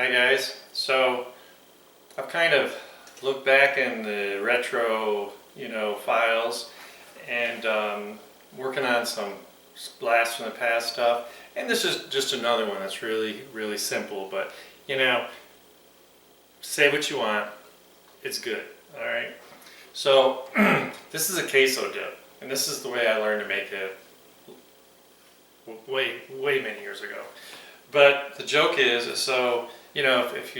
Hi guys. So I've kind of looked back in the retro, files and working on some blast from the past stuff. And this is just another one that's really, really simple. But say what you want. It's good. All right. So this is a queso dip, and this is the way I learned to make it way many years ago. But the joke is, so if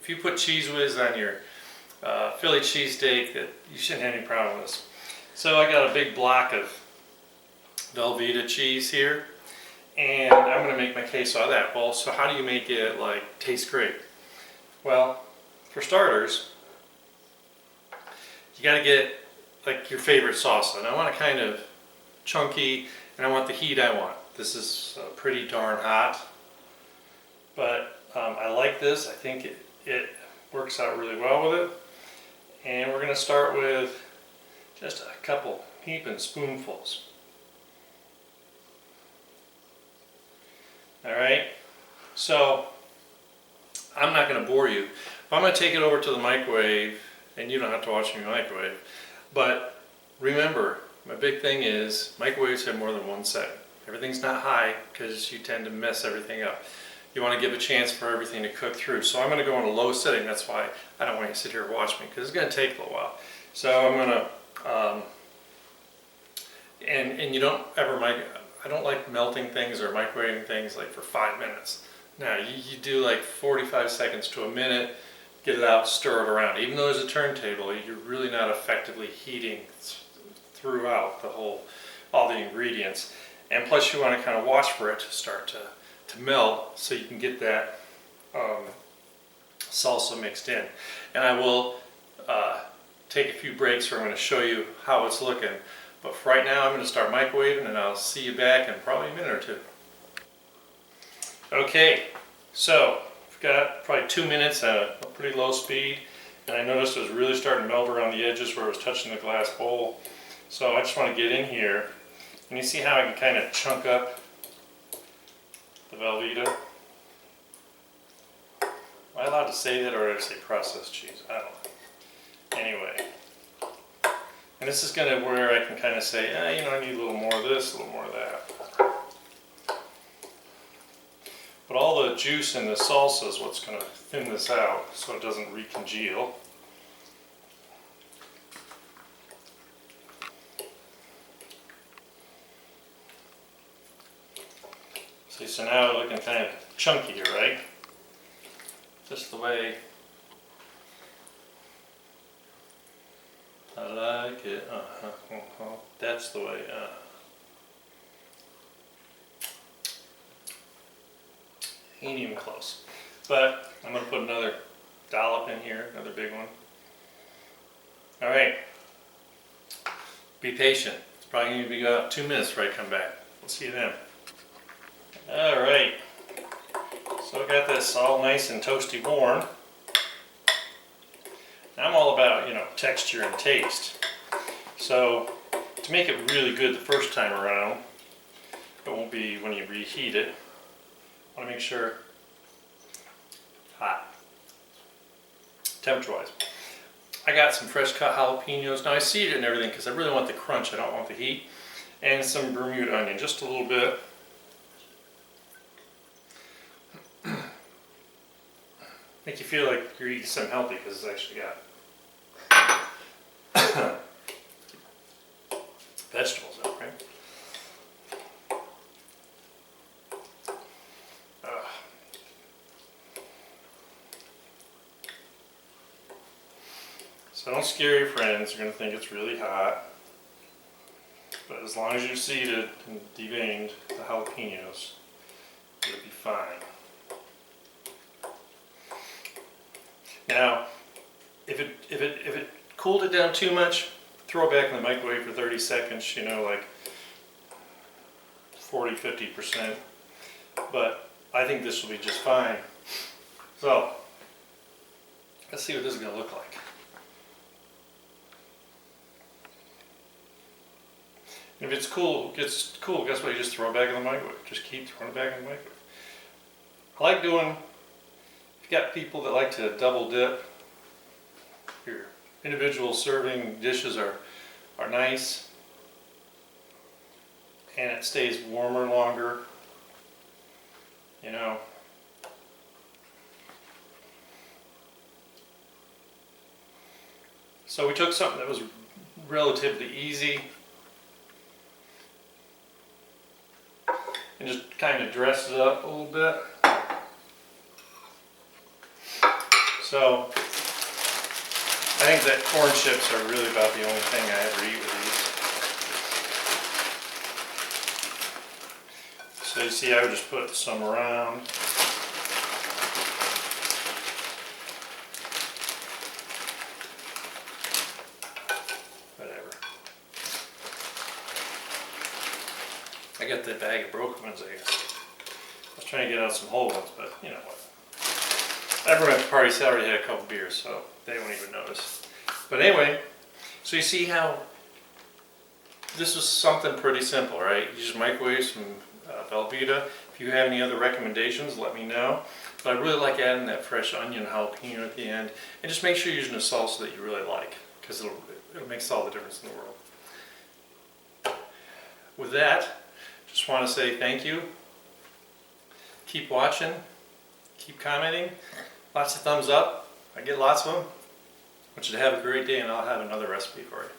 you put cheese whiz on your Philly cheesesteak, that you shouldn't have any problem with this. So I got a big block of Velveeta cheese here, and I'm going to make my queso out of that. Well, so how do you make it taste great? Well, for starters, you got to get your favorite salsa, and I want it kind of chunky, and I want the heat I want. This is pretty darn hot, but I like this. I think it works out really well with it. And we're going to start with just a couple heaping spoonfuls. Alright, so I'm not going to bore you. I'm going to take it over to the microwave, and you don't have to watch me microwave. But remember, my big thing is microwaves have more than one setting. Everything's not high because you tend to mess everything up. You want to give a chance for everything to cook through. So I'm going to go in a low setting. That's why I don't want you to sit here and watch me, because it's going to take a little while. So I'm going to, and you don't ever I don't like melting things or microwaving things for 5 minutes. Now you do 45 seconds to a minute, get it out, stir it around. Even though there's a turntable, you're really not effectively heating throughout all the ingredients. And plus you want to kind of watch for it to start to melt, so you can get that salsa mixed in. And I will take a few breaks where I'm going to show you how it's looking. But for right now, I'm going to start microwaving, and I'll see you back in probably a minute or two. Okay, so I've got probably 2 minutes at a pretty low speed, and I noticed it was really starting to melt around the edges where it was touching the glass bowl. So I just want to get in here, and you see how I can kind of chunk up the Velveeta. Am I allowed to say that, or did I say processed cheese? I don't know. Anyway, and this is going to where I can kind of say, I need a little more of this, a little more of that. But all the juice in the salsa is what's going to thin this out so it doesn't recongeal. See, so now it's looking kind of chunkier, right? Just the way I like it. That's the way. Ain't even close. But I'm going to put another dollop in here, another big one. Alright. Be patient. It's probably going to be about 2 minutes before I come back. We'll see you then. Alright. So I got this all nice and toasty warm. I'm all about, texture and taste. So to make it really good the first time around, it won't be when you reheat it. I want to make sure hot, temperature-wise. I got some fresh cut jalapenos. Now I seeded it and everything because I really want the crunch. I don't want the heat. And some Bermuda onion, just a little bit. Make you feel like you're eating something healthy because it's actually got vegetables in it, right? So don't scare your friends. You're going to think it's really hot. But as long as you're seeded and deveined the jalapenos, it'll be fine. Now, if it cooled it down too much, throw it back in the microwave for 30 seconds, 40–50%. But I think this will be just fine. So, let's see what this is going to look like. If it's cool, gets cool, guess what? You just throw it back in the microwave. Just keep throwing it back in the microwave. I like doing If you got people that like to double dip, your individual serving dishes are nice, and it stays warmer longer, you know. So we took something that was relatively easy and just kind of dressed it up a little bit. So I think that corn chips are really about the only thing I ever eat with these. So you see, I would just put some around. Whatever. I got the bag of broken ones, I guess. I was trying to get out some whole ones, but you know what. Everyone at the party's already had a couple beers, so they won't even notice. But anyway, so you see how this was something pretty simple, right? You just microwave some Velveeta. If you have any other recommendations, let me know. But I really like adding that fresh onion jalapeno at the end. And just make sure you're using a salsa that you really like, because it'll make all the difference in the world. With that, just want to say thank you. Keep watching. Keep commenting. Lots of thumbs up. I get lots of them. I want you to have a great day, and I'll have another recipe for you.